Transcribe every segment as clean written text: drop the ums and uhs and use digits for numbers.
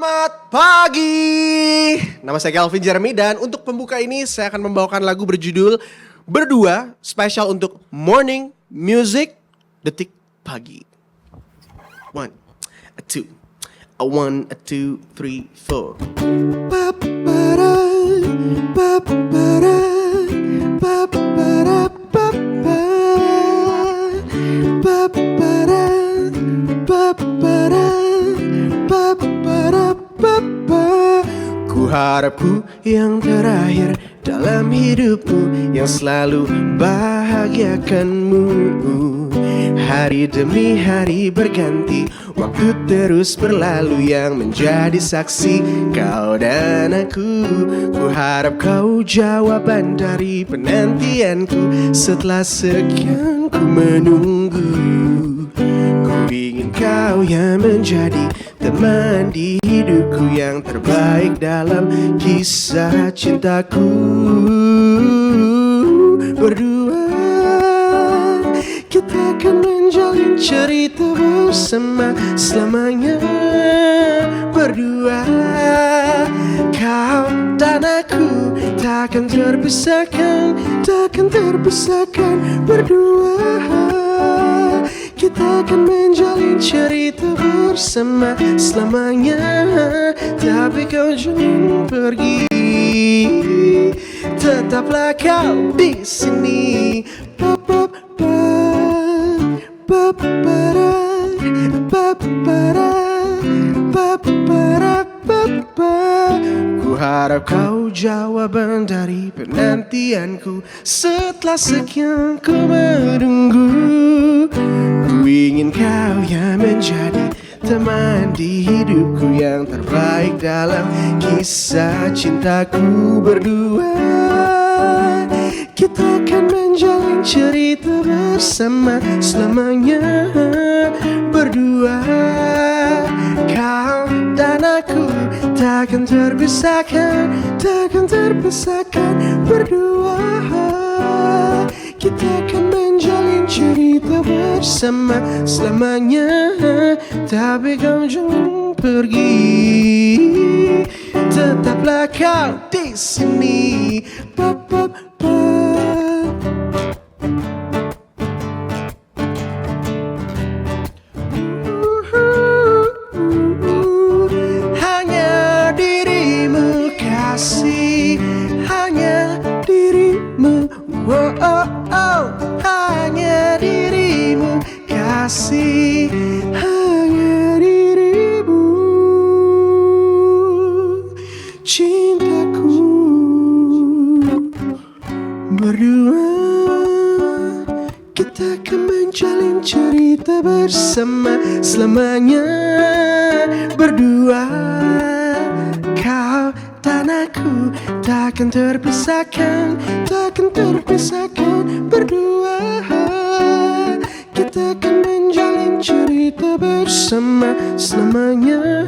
Selamat pagi. Nama saya Calvin Jeremy dan untuk pembuka ini saya akan membawakan lagu berjudul Berdua spesial untuk Morning Music Detik Pagi. 1, 2, 1, 2, 3, 4. Ku harap ku yang terakhir dalam hidupmu, yang selalu bahagiakanmu. Hari demi hari berganti, waktu terus berlalu yang menjadi saksi kau dan aku. Ku harap kau jawaban dari penantianku. Setelah sekian ku menunggu, ku ingin kau yang menjadi teman di hidupku, yang terbaik dalam kisah cintaku. Berdua kita akan menjalin cerita bersama selamanya. Berdua kau dan aku takkan terpisahkan, takkan terpisahkan. Berdua kita akan menjalin cerita bersama selamanya. Tapi kau jangan pergi, tetaplah kau di sini. Ku harap kau jawaban dari penantianku. Setelah sekian ku menunggu, ku ingin kau yang menjadi teman di hidupku, yang terbaik dalam kisah cintaku. Berdua kita akan menjalin cerita bersama selamanya. Berdua kau dan aku takkan terpisahkan, takkan terpisahkan. Berdua kita akan menjalin cerita bersama selamanya. Tapi kau jangan pergi, tetaplah kau di sini. Hanya dirimu kasih, hanya dirimu. Oh, oh, oh. Hanya dirimu kasih, hanya dirimu cintaku. Berdua kita akan menjalin cerita bersama selamanya. Berdua kau dan aku takkan terpisahkan, takkan terpisahkan. Berdua kita akan menjalin cerita bersama selamanya.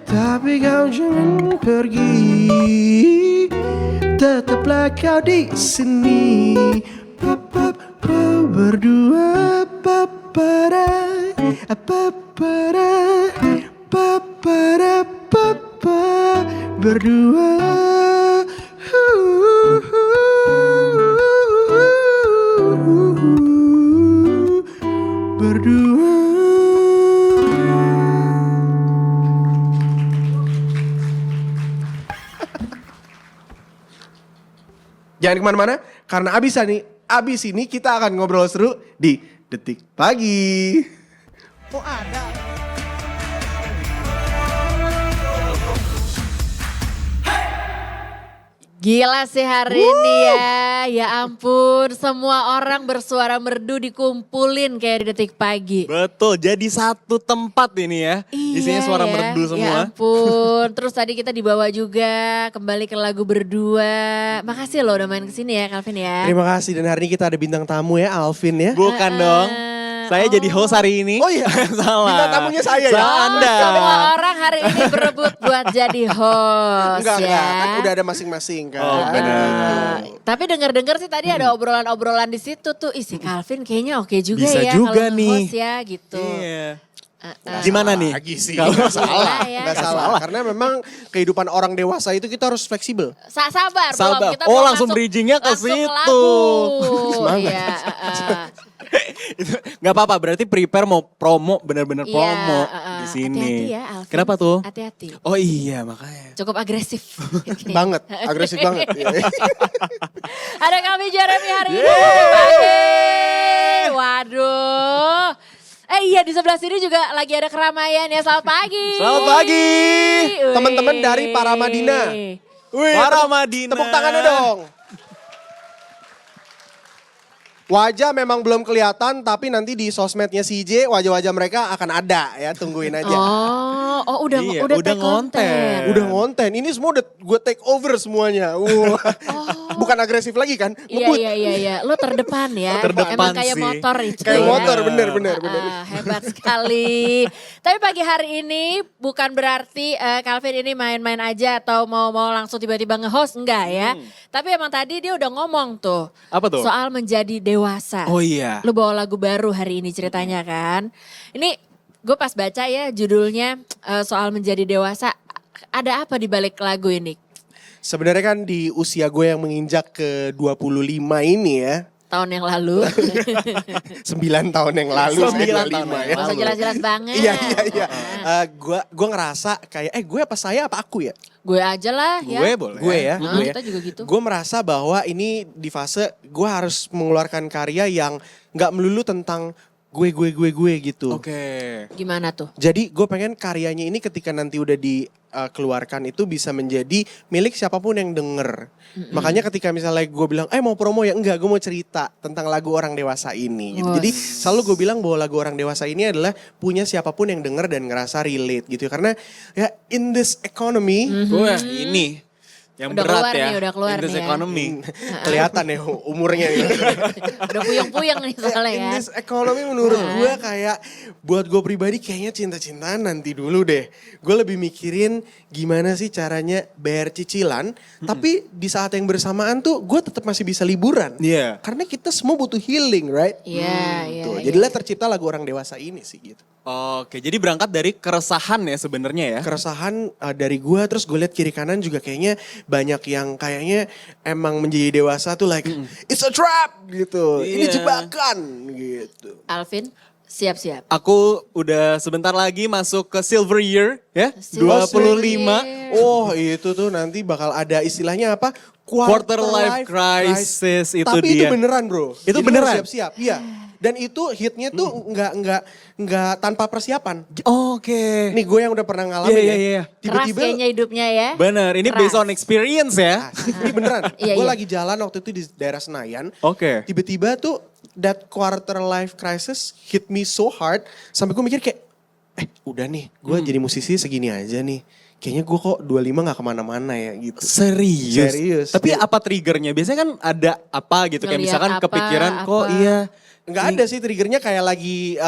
Tapi kau jangan pergi, tetaplah kau di sini. Berdua berdua. Berdua. Jangan kemana-mana, karena abis ini kita akan ngobrol seru di Detik Pagi. Oh ada. Gila sih hari ini ya ampun, semua orang bersuara merdu dikumpulin kayak di Detik Pagi. Betul, jadi satu tempat ini ya, isinya suara merdu semua. Ya ampun, terus tadi kita dibawa juga kembali ke lagu Berdua. Makasih loh udah main kesini ya Calvin ya. Terima kasih, dan hari ini kita ada bintang tamu ya, Alvin ya. Bukan dong, saya jadi host hari ini. Oh iya, salah. bintang tamunya saya ya. Salah Anda. Semua orang hari ini berebut buat jadi host Enggak, ya. kan udah ada masing-masing kan. Oh, benar. Tapi dengar-dengar sih tadi ada obrolan-obrolan di situ tuh. Ih si Calvin kayaknya oke juga Bisa ya juga kalau nih. host ya gitu. Iya. Gimana nih? Lagi sih, Kalau- nggak salah, ya. nggak salah. Karena memang kehidupan orang dewasa itu kita harus fleksibel. Sabar, Sabar. belum. Kita Oh, belum langsung masuk- bridgingnya ke langsung situ. lagu. Semangat. Iya, Itu nggak apa-apa, berarti prepare mau promo, bener-bener Iya, promo di sini. Hati-hati ya, Alvin. Kenapa tuh? Hati-hati. Oh iya, makanya. Cukup agresif. Banget, agresif banget. Ada kami Jeremy hari ini. Yeay. Pagi. Waduh. Iya di sebelah sini juga lagi ada keramaian ya. Selamat pagi. Selamat pagi. Wih. Teman-teman dari Paramadina. Wih, Para tepuk- Madinah. Tepuk tangannya dong. Wajah memang belum kelihatan, tapi nanti di sosmednya CJ wajah-wajah mereka akan ada ya, tungguin aja. Udah Iya, udah udah take konten. ngonten. Udah ngonten, ini semua udah gue take over semuanya. Bukan agresif lagi kan? Ngebut. Iya. Lo terdepan ya. Terdepan Emang kayak sih. motor itu. Kayak ya. motor, bener. Hebat sekali. Tapi pagi hari ini bukan berarti Calvin ini main-main aja atau mau langsung tiba-tiba nge-host, enggak ya. Tapi emang tadi dia udah ngomong tuh. Apa tuh? Soal menjadi dewasa. Oh iya. Lu bawa lagu baru hari ini ceritanya kan. Ini gue pas baca ya judulnya soal menjadi dewasa. Ada apa di balik lagu ini? Sebenarnya kan di usia gue yang menginjak ke 25 ini ya. Tahun yang lalu. 9 tahun yang lalu. 9 saya 25 tahun ya. Gak usah jelas-jelas banget. Iya. Gue ngerasa kayak, gue apa saya apa aku ya? Gue aja lah ya. Gue boleh. Gue ya. Nah, gue ya. kita juga gitu. Gue merasa bahwa ini di fase gue harus mengeluarkan karya yang gak melulu tentang gue gitu. Oke. Gimana tuh? Jadi gue pengen karyanya ini ketika nanti udah dikeluarkan itu bisa menjadi milik siapapun yang denger. Makanya ketika misalnya gue bilang, mau promo ya? Enggak, gue mau cerita tentang lagu orang dewasa ini. Gitu. Wah. Jadi selalu gue bilang bahwa lagu orang dewasa ini adalah punya siapapun yang denger dan ngerasa relate gitu. Karena ya in this economy, Wah, ini yang Udah berat keluar ya. nih, udah keluar In this nih ya. economy. kelihatan ya umurnya. Udah puyeng-puyeng nih soalnya In ya. this economy menurut gue kayak buat gue pribadi kayaknya cinta-cintaan nanti dulu deh. Gue lebih mikirin gimana sih caranya bayar cicilan. Tapi di saat yang bersamaan tuh gue tetap masih bisa liburan. Iya. Karena kita semua butuh healing, right? Iya. Tuh, jadilah tercipta lagu orang dewasa ini sih gitu. Oke, jadi berangkat dari keresahan ya sebenarnya ya. Keresahan dari gue, terus gue lihat kiri kanan juga kayaknya banyak yang kayaknya emang menjadi dewasa tuh like it's a trap gitu. Ini Iya. jebakan gitu. Alvin, siap-siap. Aku udah sebentar lagi masuk ke silver year ya. Silver 25. year. Oh itu tuh nanti bakal ada istilahnya apa? Quarter life crisis itu Tapi dia. itu beneran bro. Itu Jadi beneran? lo siap-siap, iya. Dan itu hitnya tuh nggak tanpa persiapan. Oke. Nih gue yang udah pernah ngalamin Iya, iya, iya. ya. Keras Tiba-tiba kayaknya hidupnya ya. Bener, ini Keras. based on experience ya. ini beneran. Iya, Gue iya. lagi jalan waktu itu di daerah Senayan. Oke. Tiba-tiba tuh that quarter life crisis hit me so hard. Sampai gue mikir kayak, udah nih gue jadi musisi segini aja nih. Kayaknya gue kok 25 gak kemana-mana ya gitu. Serius? Serius. Tapi apa triggernya? Biasanya kan ada apa gitu. Kayak Ngeliat misalkan apa, kepikiran kok apa. iya. Nggak ada sih triggernya kayak lagi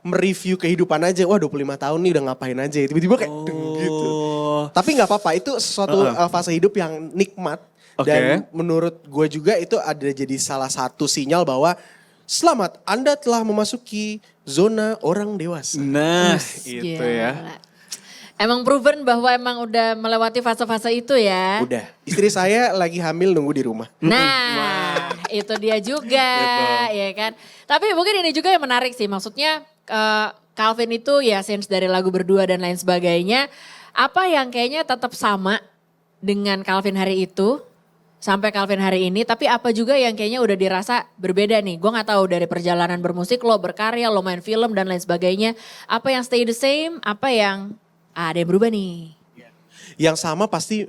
mereview kehidupan aja. Wah 25 tahun nih udah ngapain aja. Tiba-tiba kayak deng gitu. Oh. Tapi nggak apa-apa itu sesuatu fase hidup yang nikmat. Oke. Dan menurut gue juga itu ada jadi salah satu sinyal bahwa selamat Anda telah memasuki zona orang dewasa. Nah, Gila. itu ya. Emang proven bahwa emang udah melewati fase-fase itu ya. Udah. Istri saya lagi hamil nunggu di rumah. Nah, itu dia juga, ya kan. Tapi mungkin ini juga yang menarik sih, maksudnya Calvin itu ya sense dari lagu berdua dan lain sebagainya. Apa yang kayaknya tetap sama dengan Calvin hari itu sampai Calvin hari ini, tapi apa juga yang kayaknya udah dirasa berbeda nih. Gue gak tahu dari perjalanan bermusik lo, berkarya, lo main film dan lain sebagainya. Apa yang stay the same, apa yang ada yang berubah nih. Yang sama pasti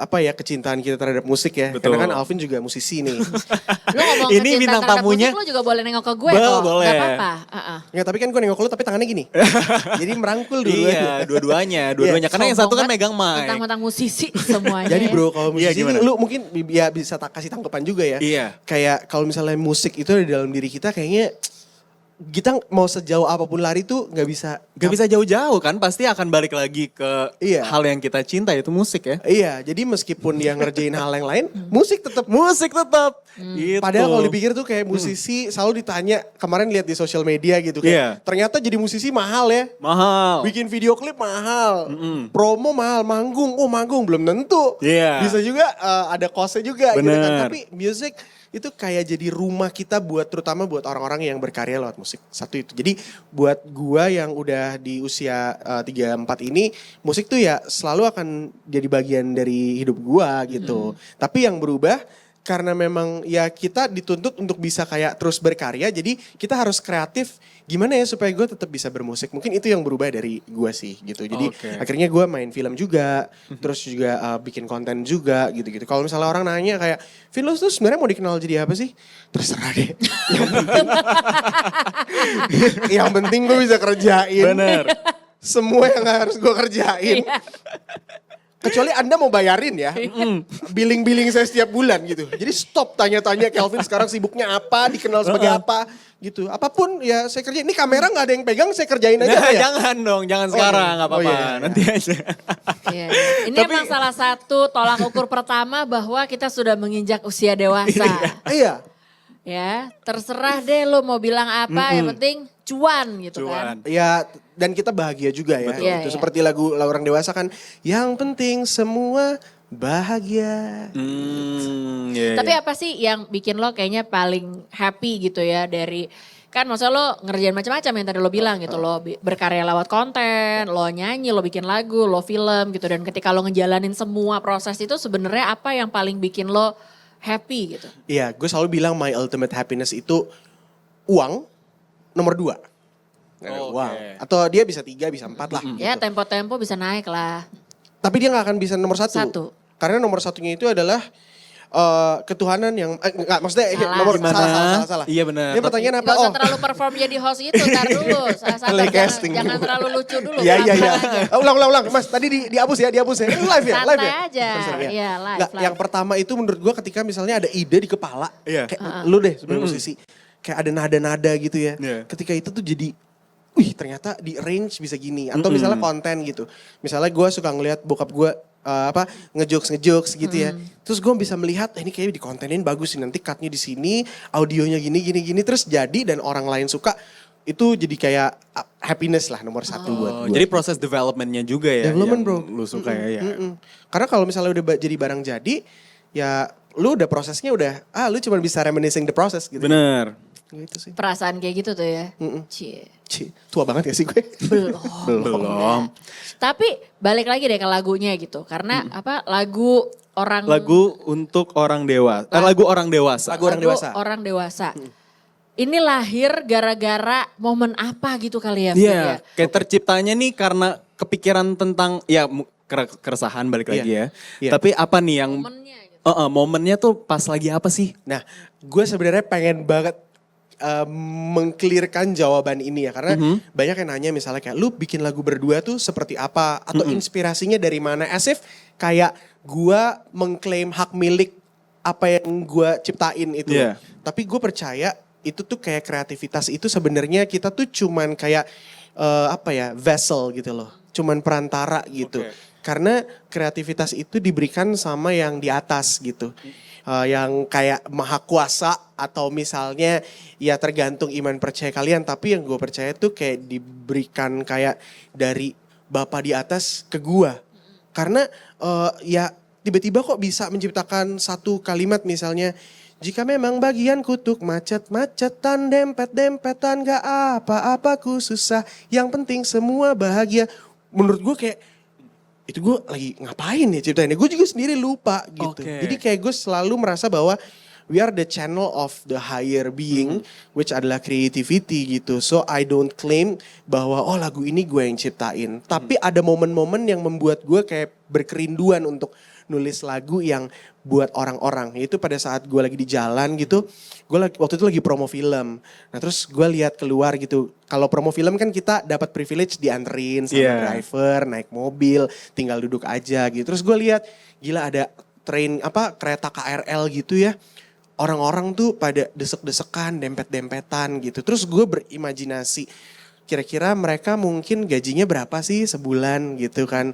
kecintaan kita terhadap musik ya. Betul. Karena kan Alvin juga musisi nih. Lo ngomong Ini kecintaan bintang terhadap tamunya. musik, lo juga boleh nengok ke gue Boleh, kok. boleh. Gak apa-apa. Nggak, tapi kan gue nengok lu tapi tangannya gini. Jadi merangkul dulu. Iya, dua-duanya. Karena yang satu kan megang mic. Mentang-mentang musisi semuanya. Jadi ya. bro kalau Iya, musisi gimana? ini lu mungkin ya bisa kasih tanggapan juga ya. Iya. Kayak kalau misalnya musik itu ada di dalam diri kita kayaknya kita mau sejauh apapun lari tuh nggak bisa. Gak bisa jauh-jauh kan, pasti akan balik lagi ke Iya. hal yang kita cinta, itu musik ya. Iya, jadi meskipun dia ngerjain hal yang lain, musik tetap. Musik tetap. Gitu. Padahal kalau dipikir tuh kayak musisi selalu ditanya, kemarin lihat di sosial media gitu kan. Iya. Ternyata jadi musisi mahal ya. Mahal. Bikin video klip mahal, promo mahal, manggung, manggung belum tentu. Iya. Bisa juga ada costnya juga gitu kan. Bener. Tapi music itu kayak jadi rumah kita buat, terutama buat orang-orang yang berkarya lewat musik. Satu itu. Jadi buat gua yang udah di usia 34 ini, musik tuh ya selalu akan jadi bagian dari hidup gua gitu. Tapi yang berubah karena memang ya kita dituntut untuk bisa kayak terus berkarya, jadi kita harus kreatif gimana ya supaya gue tetap bisa bermusik. Mungkin itu yang berubah dari gue sih gitu. Jadi Oke. akhirnya gue main film juga, terus juga bikin konten juga gitu-gitu. Kalau misalnya orang nanya kayak, Vin lu tuh sebenarnya mau dikenal jadi apa sih? Terserah deh. Yang penting gue bisa kerjain. Bener. Semua yang harus gue kerjain. Kecuali Anda mau bayarin ya, billing-billing saya setiap bulan gitu. Jadi stop tanya-tanya Kelvin sekarang sibuknya apa, dikenal sebagai apa gitu. Apapun ya saya kerjain. Ini kamera gak ada yang pegang, saya kerjain aja. Nah, ya? jangan dong, jangan Oh, sekarang, iya. nggak apa-apa, Oh, iya. nanti aja. Iya. Ini emang salah satu tolak ukur pertama bahwa kita sudah menginjak usia dewasa. Iya. Ya, terserah deh lo mau bilang apa, yang penting cuan gitu kan. Cuan. Ya dan kita bahagia juga ya. Betul. Iya, Gitu. iya. Seperti lagu orang dewasa kan, yang penting semua bahagia. Iya, Tapi iya. apa sih yang bikin lo kayaknya paling happy gitu ya dari, kan maksudnya lo ngerjain macam-macam yang tadi lo bilang gitu, lo berkarya lewat konten, lo nyanyi, lo bikin lagu, lo film gitu, dan ketika lo ngejalanin semua proses itu sebenarnya apa yang paling bikin lo happy gitu? Iya, gue selalu bilang my ultimate happiness itu uang nomor 2. Oke. Uang. Atau dia bisa 3, bisa 4 lah. Ya gitu. tempo-tempo bisa naik lah. Tapi dia gak akan bisa nomor 1. Satu. Karena nomor 1-nya itu adalah ketuhanan yang enggak maksudnya Salah. nomor Gimana? salah. Iya, benar. Ini pertanyaan apa? Gak usah terlalu perform jadi host gitu, ntar dulu. Sabar, Lagi casting. jangan terlalu lucu dulu. Iya. pelan-pelan aja. Ulang. Mas, tadi dihapus ya. Ini live ya? Santai Live ya? aja. Sorry, ya. Iya, live, Nggak, live. yang pertama itu menurut gua ketika misalnya ada ide di kepala. Iya. Kayak lu deh sebagai musisi. Kayak ada nada-nada gitu ya. Iya. Ketika itu tuh jadi, wih ternyata di arrange bisa gini. Atau misalnya konten gitu. Misalnya gua suka ngeliat bokap gua ngejokes gitu ya. Terus gue bisa melihat ini kayaknya dikontenin bagus sih, nanti cutnya di sini, audionya gini terus jadi dan orang lain suka, itu jadi kayak happiness lah nomor 1 buat Oh, gue. jadi proses developmentnya juga ya. Development, yang bro. Lu suka ya. Karena kalau misalnya udah jadi barang jadi, ya lu udah prosesnya udah, lu cuma bisa reminiscing the process gitu. Bener. Gitu sih. Perasaan kayak gitu tuh ya. Cie. Cih, tua banget ya sih gue. Belum. Tapi balik lagi deh ke lagunya gitu. Karena apa, lagu orang... Lagu untuk orang dewasa. Lagu orang dewasa. Lagu orang dewasa. Orang dewasa. Ini lahir gara-gara momen apa gitu kali ya? Fit, Iya, ya? kayak terciptanya nih karena kepikiran tentang ya keresahan balik lagi ya. Iya. Tapi apa nih yang Momennya gitu. momennya tuh pas lagi apa sih? Nah, gue sebenarnya pengen banget mengklirkan jawaban ini ya, karena banyak yang nanya misalnya kayak lu bikin lagu berdua tuh seperti apa atau inspirasinya dari mana, as if kayak gue mengklaim hak milik apa yang gue ciptain itu. Iya. Tapi gue percaya itu tuh kayak kreativitas itu sebenarnya kita tuh cuman kayak vessel gitu loh, cuman perantara gitu. Oke. Karena kreativitas itu diberikan sama yang di atas gitu. Yang kayak maha kuasa atau misalnya ya tergantung iman percaya kalian. Tapi yang gue percaya tuh kayak diberikan kayak dari Bapa di atas ke gua. Karena ya tiba-tiba kok bisa menciptakan satu kalimat misalnya, jika memang bagian kutuk macet-macetan, dempet-dempetan, gak apa-apa ku susah, yang penting semua bahagia. Menurut gue kayak, itu gue lagi ngapain ya ciptainnya, gue juga sendiri lupa gitu. Oke. Jadi kayak gue selalu merasa bahwa we are the channel of the higher being, which adalah creativity gitu. So I don't claim bahwa lagu ini gue yang ciptain. Tapi ada momen-momen yang membuat gue kayak berkerinduan untuk nulis lagu yang buat orang-orang. Itu pada saat gue lagi di jalan gitu, gue waktu itu lagi promo film. Nah terus gue lihat keluar gitu, kalau promo film kan kita dapat privilege dianterin sama Iya. driver, naik mobil, tinggal duduk aja gitu. Terus gue lihat, gila ada kereta KRL gitu ya. orang-orang tuh pada desek-desekan, dempet-dempetan gitu. Terus gue berimajinasi, kira-kira mereka mungkin gajinya berapa sih sebulan gitu kan.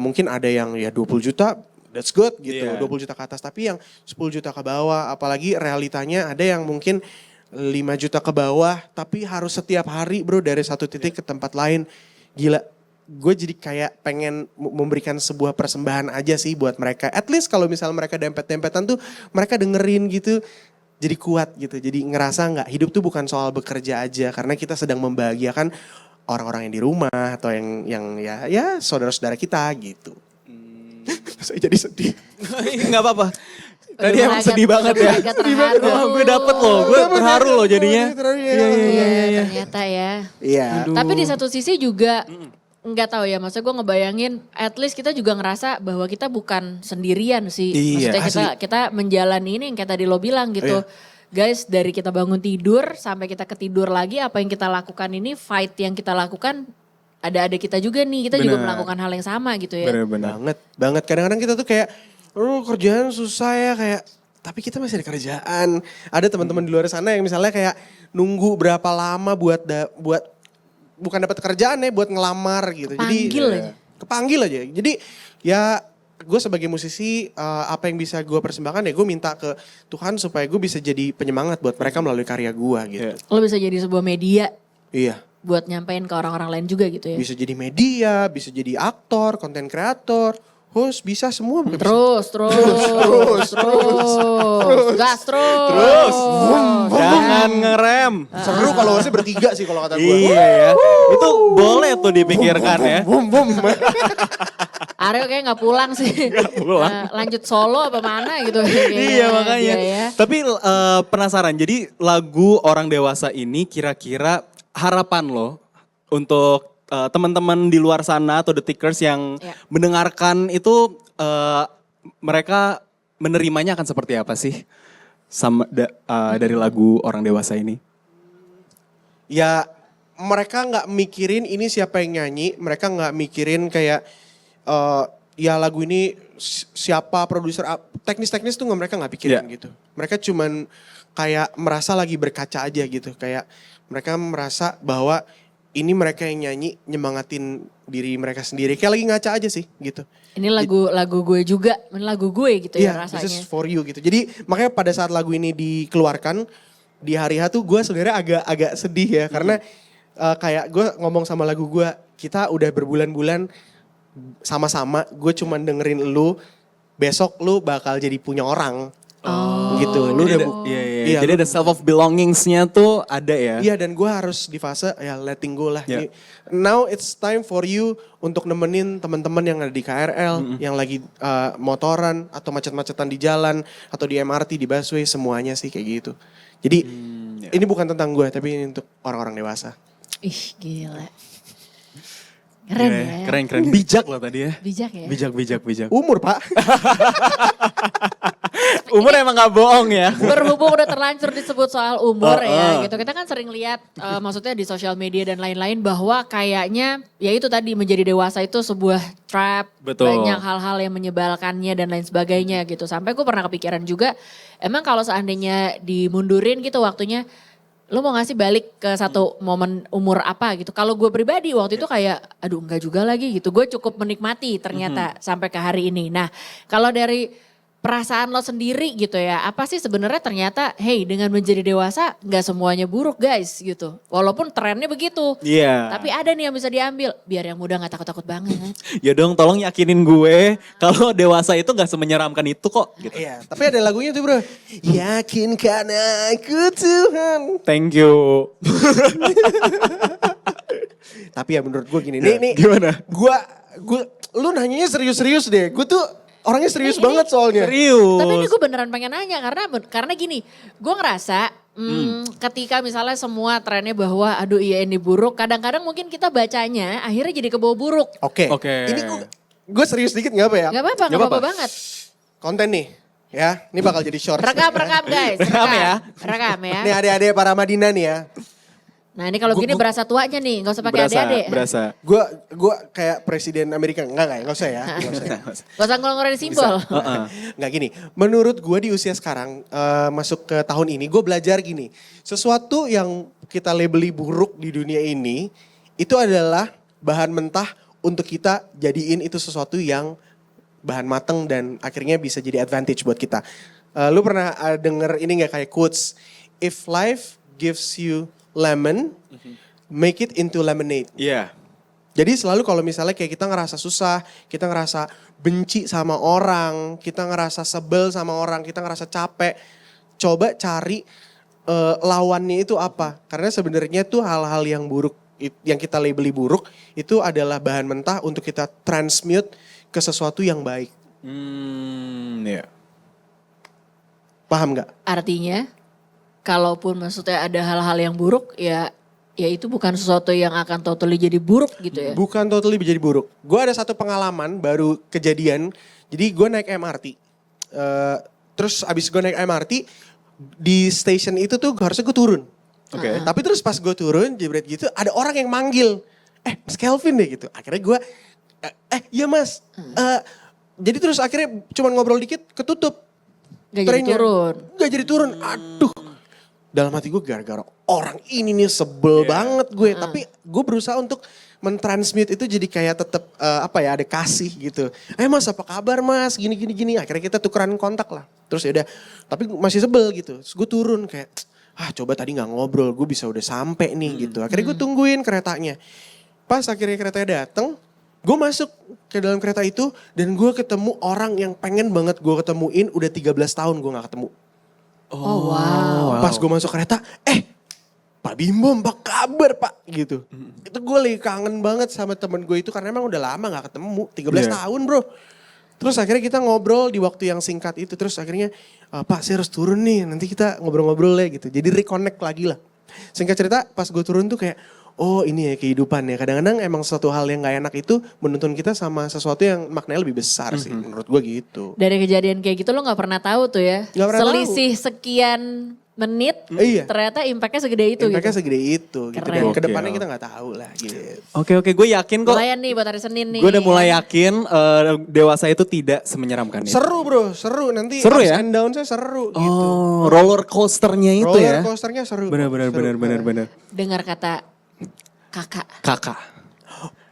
Mungkin ada yang ya 20 juta, that's good gitu, 20 juta ke atas. Tapi yang 10 juta ke bawah, apalagi realitanya ada yang mungkin 5 juta ke bawah, tapi harus setiap hari bro dari satu titik ke tempat lain. Gila, gue jadi kayak pengen memberikan sebuah persembahan aja sih buat mereka. At least kalau misalnya mereka dempet-dempetan tuh mereka dengerin gitu. Jadi kuat gitu, jadi ngerasa nggak hidup tuh bukan soal bekerja aja. Karena kita sedang membahagiakan orang-orang yang di rumah atau yang ya saudara-saudara kita gitu. Saya jadi sedih. Nggak apa-apa. Tadi Udah emang agak- sedih banget ya. agak terharu. Wah, gue dapet loh, gue terharu loh jadinya. Iya, ternyata ya. Iya. Tapi di satu sisi juga nggak tahu ya, maksudnya gue ngebayangin at least kita juga ngerasa bahwa kita bukan sendirian sih. Iya, Maksudnya kita menjalani ini yang kayak tadi lo bilang gitu. Guys, dari kita bangun tidur sampai kita ketidur lagi, apa yang kita lakukan ini, fight yang kita lakukan, ada kita juga nih, kita juga Benar. melakukan hal yang sama gitu ya. Bener-bener. Banget. Kadang-kadang kita tuh kayak, kerjaan susah ya kayak, tapi kita masih ada kerjaan. Ada teman-teman di luar sana yang misalnya kayak nunggu berapa lama buat bukan dapat kerjaan ya, buat ngelamar gitu. Kepanggil Jadi aja. kepanggil aja. Jadi ya gue sebagai musisi apa yang bisa gue persembahkan ya gue minta ke Tuhan supaya gue bisa jadi penyemangat buat mereka melalui karya gue gitu. Lo bisa jadi sebuah media Iya. buat nyampein ke orang-orang lain juga gitu ya. Bisa jadi media, bisa jadi aktor, konten kreator, host, bisa semua. Terus. Gas terus. Jangan ngerem. Seru kalau hostnya bertiga sih kalau kata gue. Iya ya. Itu boleh tuh dipikirkan ya. Bum. Aryo kayak gak pulang sih. pulang. Lanjut solo apa mana gitu. Iya makanya. Dia ya. Tapi penasaran, jadi lagu Orang Dewasa ini kira-kira harapan lo untuk teman-teman di luar sana atau The Tickers yang Ya. mendengarkan itu mereka menerimanya akan seperti apa sih dari lagu Orang Dewasa ini? Ya mereka nggak mikirin ini siapa yang nyanyi, mereka nggak mikirin kayak ya lagu ini siapa produser, teknis-teknis tuh mereka nggak pikirin gitu. Mereka cuman kayak merasa lagi berkaca aja gitu, kayak mereka merasa bahwa ini mereka yang nyanyi nyemangatin diri mereka sendiri, kayak lagi ngaca aja sih gitu. Ini lagu gue juga, ini lagu gue gitu ya Iya, this rasanya. is for you gitu. Jadi makanya pada saat lagu ini dikeluarkan di hari H tuh gue sebenarnya agak sedih ya karena kayak gue ngomong sama lagu gue, kita udah berbulan-bulan sama-sama, gue cuman dengerin lu, besok lu bakal jadi punya orang. Gitu. Lu Jadi udah iya. Jadi ada self of belongingsnya tuh ada ya. Iya, dan gue harus di fase ya letting go lah. Yeah. Now it's time for you untuk nemenin teman-teman yang ada di KRL, yang lagi motoran atau macet-macetan di jalan atau di MRT, di busway, semuanya sih kayak gitu. Jadi ini bukan tentang gue, tapi ini untuk orang-orang dewasa. Ih gila. Keren Gila ya. Keren. Bijak loh tadi ya. Bijak ya. Bijak. Umur pak. Umur emang gak bohong ya. Berhubung udah terlanjur disebut soal umur ya Oh. gitu. Kita kan sering lihat maksudnya di sosial media dan lain-lain bahwa kayaknya ya itu tadi menjadi dewasa itu sebuah trap. Betul. Banyak hal-hal yang menyebalkannya dan lain sebagainya gitu. Sampai gue pernah kepikiran juga emang kalau seandainya dimundurin gitu waktunya, lo mau ngasih balik ke satu momen umur apa gitu. Kalau gue pribadi waktu itu kayak aduh enggak juga lagi gitu. Gue cukup menikmati ternyata sampai ke hari ini. Nah kalau dari perasaan lo sendiri gitu ya, apa sih sebenarnya ternyata hey dengan menjadi dewasa nggak semuanya buruk guys gitu. Walaupun trennya begitu. Iya. Tapi ada nih yang bisa diambil biar yang muda nggak takut-takut banget. Ya dong tolong yakinin gue kalau dewasa itu gak semenyeramkan itu kok. Gitu. Iya, tapi ada lagunya tuh bro. Yakinkan aku Tuhan. Thank you. Tapi ya menurut gue gini, nih Gimana? lu nanyanya serius-serius deh. Gue tuh orangnya serius banget soalnya. Serius. Tapi ini gue beneran pengen nanya karena gini, gue ngerasa ketika misalnya semua trennya bahwa aduh iya ini buruk, kadang-kadang mungkin kita bacanya akhirnya jadi kebawa buruk. Oke. Ini gue serius dikit nggak apa ya? Gak apa-apa, Nggak gak apa-apa apa-apa. banget. Konten nih, ya. Ini bakal jadi short. Rekam guys, Rekam ya. Rekam ya. Nih adik-adik para Madinah nih ya. Nah ini kalau gini berasa tuanya nih, gak usah pakai Berasa, adik-adik. berasa. Gue kayak presiden Amerika, enggak usah ya. Nggak usah ya. Gak usah ngeluarin simbol. Nggak gini, menurut gue di usia sekarang masuk ke tahun ini, gue belajar gini. Sesuatu yang kita labeli buruk di dunia ini, itu adalah bahan mentah untuk kita jadiin itu sesuatu yang bahan mateng dan akhirnya bisa jadi advantage buat kita. Lu pernah denger ini gak kayak quotes, if life gives you lemon, make it into lemonade. Iya. Jadi selalu kalau misalnya kayak kita ngerasa susah, kita ngerasa benci sama orang, kita ngerasa sebel sama orang, kita ngerasa capek, coba cari lawannya itu apa. Karena sebenarnya tuh hal-hal yang buruk, yang kita labeli buruk, itu adalah bahan mentah untuk kita transmute ke sesuatu yang baik. Iya. Paham gak? Artinya, kalaupun maksudnya ada hal-hal yang buruk, ya itu bukan sesuatu yang akan totally jadi buruk gitu ya. Bukan totally jadi buruk. Gue ada satu pengalaman baru kejadian. Jadi gue naik MRT. Terus abis gue naik MRT, di station itu tuh harusnya gue turun. Oke. Tapi terus pas gue turun, jebret gitu, ada orang yang manggil. Mas Kelvin deh gitu. Akhirnya gue, iya mas. Jadi terus akhirnya cuman ngobrol dikit, ketutup. Gak jadi turun. Gak jadi turun, aduh. Dalam hati gue gara-gara orang ini nih sebel banget gue. Tapi gue berusaha untuk mentransmute itu jadi kayak tetap ada kasih gitu. Mas apa kabar mas, gini. Akhirnya kita tukeran kontak lah. Terus ya udah, tapi masih sebel gitu. Terus gue turun kayak, coba tadi gak ngobrol, gue bisa udah sampai nih gitu. Akhirnya gue tungguin keretanya. Pas akhirnya keretanya dateng, gue masuk ke dalam kereta itu dan gue ketemu orang yang pengen banget gue ketemuin udah 13 tahun gue gak ketemu. Oh wow. Pas gue masuk kereta, Pak Bimbo apa kabar pak gitu. Itu gue lagi kangen banget sama temen gue itu karena emang udah lama gak ketemu, 13 tahun bro. Terus akhirnya kita ngobrol di waktu yang singkat itu. Terus akhirnya, Pak saya harus turun nih, nanti kita ngobrol-ngobrol ya gitu. Jadi reconnect lagi lah. Singkat cerita pas gue turun tuh kayak, oh ini ya kehidupan ya. Kadang-kadang emang suatu hal yang gak enak itu menuntun kita sama sesuatu yang maknanya lebih besar sih. Menurut gue gitu. Dari kejadian kayak gitu lo gak pernah tahu tuh ya. Nggak pernah selisih sekian menit, Iya. ternyata impactnya segede itu Impactnya gitu. segede itu gitu. Keren. Dan kedepannya kita gak tahu lah gitu. Oke, gue yakin kok. Lumayan nih buat hari Senin nih. Gue udah mulai yakin dewasa itu tidak semenyeramkan itu. Seru bro, seru. Nanti Seru ups ya? and down-nya seru gitu. Oh, roller coasternya itu ya. Roller coasternya seru. Benar. Dengar kata kakak. Kakak.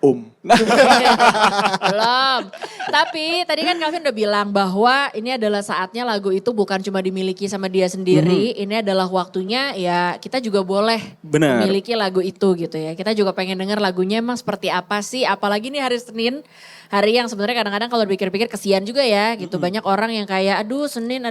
Belum. Tapi tadi kan Calvin udah bilang bahwa ini adalah saatnya lagu itu bukan cuma dimiliki sama dia sendiri. Ini adalah waktunya ya kita juga boleh Benar. memiliki lagu itu gitu ya. Kita juga pengen denger lagunya emang seperti apa sih. Apalagi nih hari Senin. Hari yang sebenarnya kadang-kadang kalau dipikir-pikir kesian juga ya gitu. Banyak orang yang kayak aduh Senin.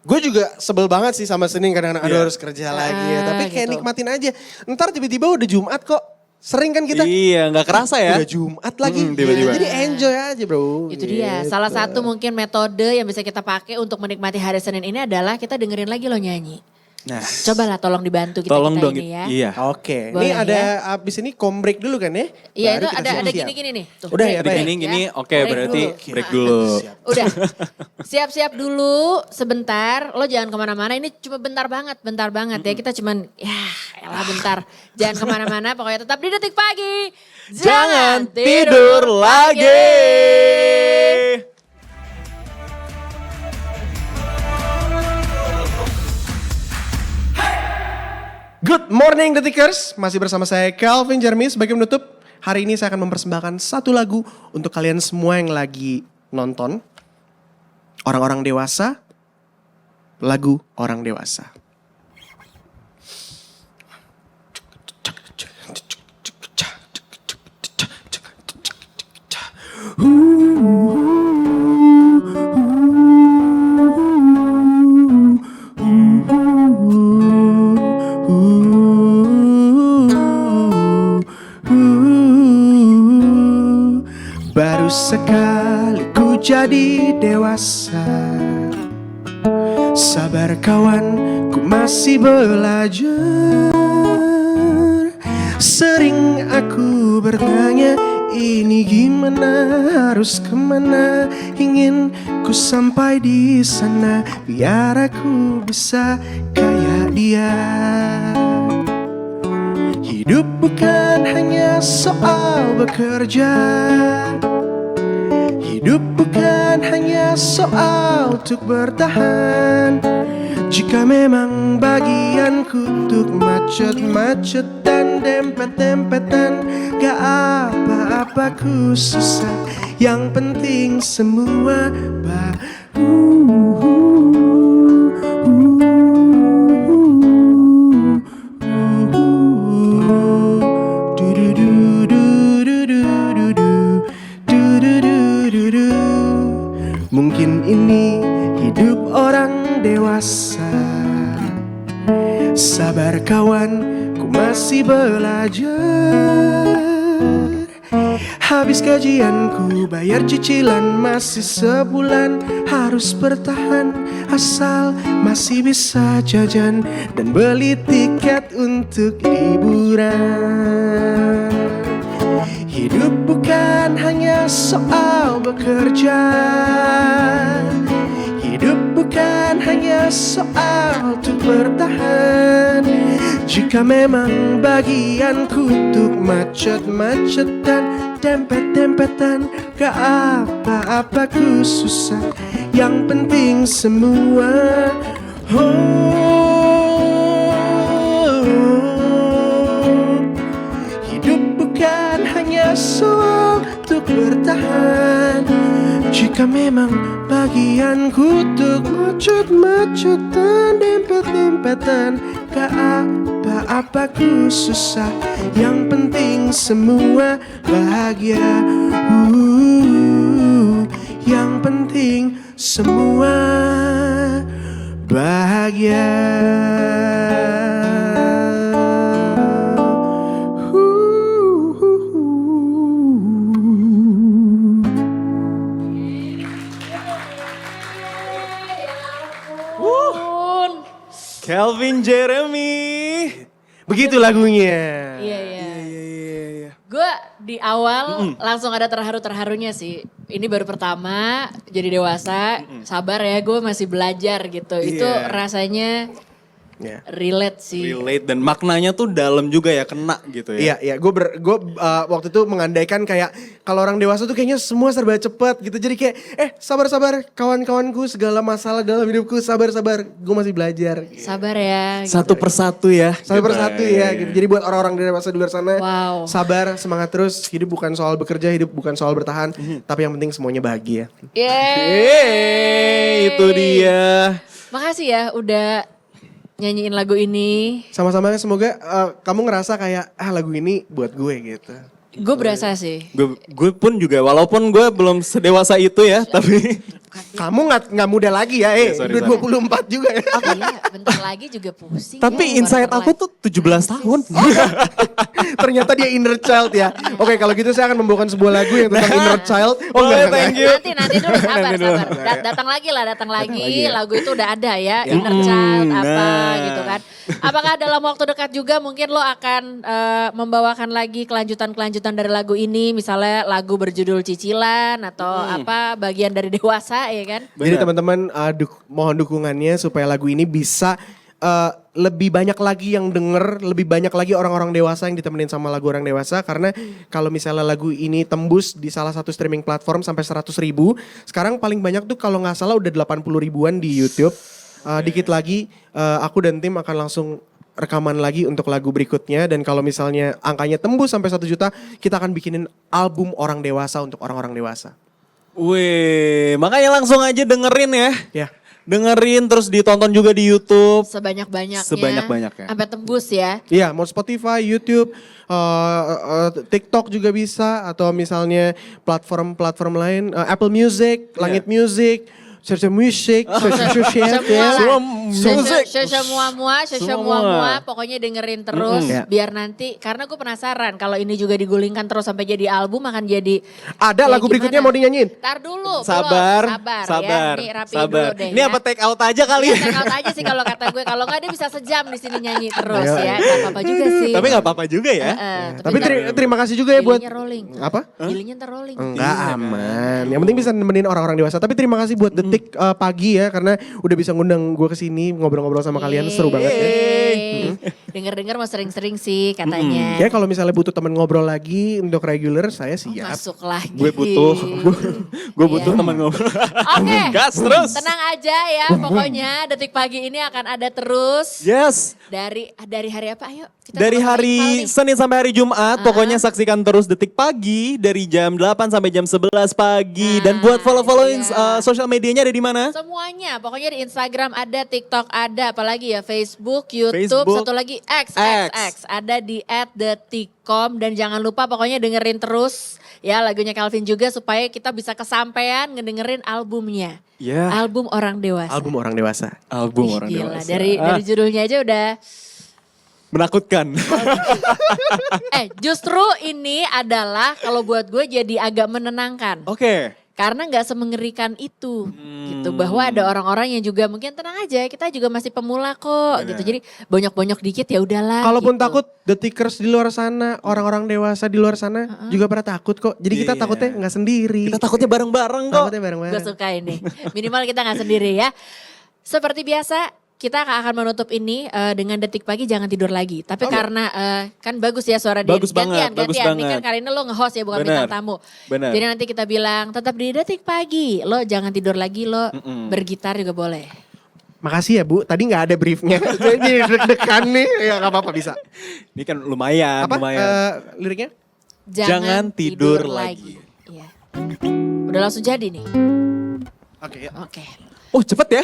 Gue juga sebel banget sih sama Senin kadang-kadang aduh harus kerja lagi ya. Tapi kayak gitu. nikmatin aja. Ntar tiba-tiba udah Jumat kok. Sering kan kita. Iya, nggak kerasa ya. Udah Jumat lagi. Tiba-tiba. Jadi enjoy aja bro. Itu dia. Gitu. Salah satu mungkin metode yang bisa kita pakai untuk menikmati hari Senin ini adalah kita dengerin lagi lo nyanyi. Nah, Cobalah tolong dibantu kita, tolong dong. ini ya. Iya. Oke. Boleh ini ada ya? abis ini break dulu kan ya? Iya Baru itu kita ada siap-siap. gini-gini nih. Tuh, Udah ya, break, Pak? break Gini, ya. oke, Break berarti dulu. break dulu. Udah, siap-siap dulu sebentar. Lo jangan kemana-mana, ini cuma bentar banget ya. Kita cuman, elah bentar. Jangan kemana-mana, pokoknya tetap di Detik Pagi. Jangan tidur lagi. Good morning Detikers, masih bersama saya Calvin Jeremy. Sebagai penutup, hari ini saya akan mempersembahkan satu lagu untuk kalian semua yang lagi nonton. Orang-orang dewasa, lagu orang dewasa. Baru sekali ku jadi dewasa. Sabar kawan, ku masih belajar. Sering aku bertanya, ini gimana, harus kemana. Ingin ku sampai di sana, biar aku bisa kayak dia. Hidup bukan hanya soal bekerja. Hidup bukan hanya soal untuk bertahan. Jika memang bagianku untuk macet-macet dan dempet-dempetan, gak apa-apa ku susah, yang penting semua Mungkin ini hidup orang dewasa. Sabar kawan, ku masih belajar. Habis gajianku bayar cicilan, masih sebulan harus bertahan. Asal masih bisa jajan dan beli tiket untuk liburan. Hidup bukan hanya soal bekerja. Hidup bukan hanya soal untuk bertahan. Jika memang bagianku untuk macet-macetan, dempet-dempetan, gak apa-apa ku susah, yang penting semua hidup bukan hanya soal untuk bertahan. Jika memang bagianku untuk macet-macetan, dempet-dempetan, gak apa-apa ku susah, yang penting semua bahagia. Yang penting semua bahagia. Calvin Jeremy. Begitu lagunya. Iya. Gue di awal langsung ada terharu-terharunya sih. Ini baru pertama jadi dewasa, sabar ya, gue masih belajar gitu. Itu Iya. rasanya Ya. relate sih. Relate dan maknanya tuh dalam juga ya, kena gitu ya. Iya, gue waktu itu mengandaikan kayak kalau orang dewasa tuh kayaknya semua serba cepet gitu. Jadi kayak sabar-sabar kawan-kawanku, segala masalah dalam hidupku sabar-sabar, gue masih belajar. Sabar ya. Gitu. Satu persatu ya. Satu Gitu. persatu ya gitu. Jadi buat orang-orang dewasa di luar sana, Wow. sabar, semangat terus. Hidup bukan soal bekerja, hidup bukan soal bertahan, tapi yang penting semuanya bahagia. Yeay. Itu dia. Makasih ya udah nyanyiin lagu ini. Sama-sama, semoga kamu ngerasa kayak lagu ini buat gue gitu. Gue berasa sih. Gue pun juga, walaupun gue belum sedewasa itu ya, tapi Kamu nggak muda lagi ya, sorry, udah sorry. 24 juga ya. Iya, bentar lagi juga pusing. tapi ya, inside quarter aku life tuh 17 tahun. Ternyata dia inner child ya. Oke, kalau gitu saya akan membawakan sebuah lagu yang tentang inner child. Boleh, thank you. Nanti dulu sabar, Nanti dulu. sabar. Datang lagi lah, datang lagi. lagi ya. Lagu itu udah ada ya, inner child apa nah. gitu kan. Apakah dalam waktu dekat juga mungkin lo akan membawakan lagi kelanjutan-kelanjutan dari lagu ini, misalnya lagu berjudul Cicilan atau apa bagian dari Dewasa ya kan? Jadi teman-teman mohon dukungannya supaya lagu ini bisa lebih banyak lagi yang denger, lebih banyak lagi orang-orang dewasa yang ditemenin sama lagu orang dewasa. Karena kalau misalnya lagu ini tembus di salah satu streaming platform sampai 100 ribu, sekarang paling banyak tuh kalau nggak salah udah 80 ribuan di YouTube. Dikit lagi aku dan tim akan langsung rekaman lagi untuk lagu berikutnya. Dan kalau misalnya angkanya tembus sampai 1 juta, kita akan bikinin album orang dewasa untuk orang-orang dewasa. Wih, makanya langsung aja dengerin ya. Ya. Dengerin terus ditonton juga di YouTube. Sebanyak-banyaknya. Sebanyak-banyaknya. Sampai tembus ya. Iya, mau Spotify, YouTube, TikTok juga bisa, atau misalnya platform-platform lain, Apple Music, Langit Music, Search Music, Semua musik. semua pokoknya dengerin terus Ya. biar nanti karena gue penasaran kalau ini juga digulingkan terus sampai jadi album akan jadi Ada ya lagu berikutnya gimana? mau dinyanyiin? Tar dulu, belum. Sabar, ya. Nih rapiin sabar. dulu deh Ini ya. apa take out aja kali Iya, ya? take out aja sih kalau kata gue. Kalau nggak dia bisa sejam di sini nyanyi terus Ayo, ya. Gak apa-apa juga sih. Tapi gak apa-apa juga ya. Tapi terima kasih juga ya buat Gilinya rolling. apa? Gilinya ntar rolling. Enggak, aman. Yang penting bisa nemenin orang-orang dewasa. Tapi terima kasih buat The Detik Pagi ya, karena udah bisa ngundang gue ke sini ngobrol-ngobrol sama kalian, seru banget ya. Dengar-dengar mau sering-sering sih katanya. Ya kalau misalnya butuh temen ngobrol lagi untuk regular, saya siap. Masuk lagi. Gue butuh teman ngobrol. Oke. Gas terus. Tenang aja ya, pokoknya Detik Pagi ini akan ada terus. Yes. Dari hari apa? Ayo. Kita Dari sama-sama hari infal nih. Senin sampai hari Jumat, pokoknya saksikan terus Detik Pagi dari jam 8 sampai jam 11 pagi. Dan buat follow-followin iya. sosial medianya ada di mana? Semuanya, pokoknya di Instagram ada, TikTok ada, apalagi ya Facebook, YouTube, Facebook, satu lagi X. Ada di @detikcom dan jangan lupa pokoknya dengerin terus ya lagunya Calvin juga supaya kita bisa kesampaian ngedengerin albumnya. Ya. Album Orang Dewasa. Album orang dewasa. Album Ih, orang gila, dewasa. dari judulnya aja udah. Menakutkan. Justru ini adalah kalau buat gue jadi agak menenangkan. Oke. Karena nggak semengerikan itu gitu, bahwa ada orang-orang yang juga mungkin tenang aja, kita juga masih pemula kok gitu, jadi bonyok-bonyok dikit ya udahlah. Kalaupun gitu. takut, detikers di luar sana, orang-orang dewasa di luar sana juga pada takut kok. Jadi kita Iya. takutnya nggak sendiri. Kita takutnya bareng-bareng kok. Takutnya bareng-bareng. Gue suka ini, minimal kita nggak sendiri ya. Seperti biasa. Kita akan menutup ini dengan Detik Pagi jangan tidur lagi. Tapi karena kan bagus ya suara dia. Bagus banget, bagus Gantian. Ini kan banget. kali ini lo nge-host ya bukan Bener, bintang tamu. bener. Jadi nanti kita bilang tetap di Detik Pagi. Lo jangan tidur lagi, lo bergitar juga boleh. Makasih ya Bu, tadi nggak ada briefnya. Saya jadi deg-degan nih, ya nggak apa-apa bisa. Ini kan lumayan, Apa lumayan. liriknya? Jangan tidur lagi. Iya. Udah langsung jadi nih. Oke, ya. Oke. Oh cepet ya.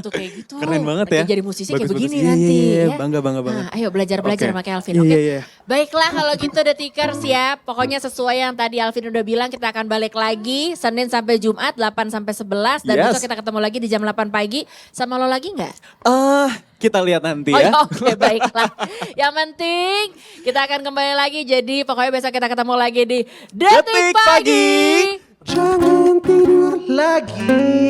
Tuh kayak gitu. Keren banget Nanti ya. jadi musisi kayak Bagus, begini bagus. Iya, nanti. iya, iya. Ya. Bangga banget. Nah, ayo belajar-belajar Oke. sama Calvin. Iya, Oke. iya, iya. Baiklah kalau gitu Detikers ya. Pokoknya sesuai yang tadi Alvin udah bilang, kita akan balik lagi Senin sampai Jumat 8 sampai 11 dan Yes. besok kita ketemu lagi di jam 8 pagi. Sama lo lagi nggak? Kita lihat nanti Oh ya. ya, oke baiklah. Yang penting kita akan kembali lagi. Jadi pokoknya besok kita ketemu lagi di Detik Detik Pagi. Pagi. Jangan tidur lagi.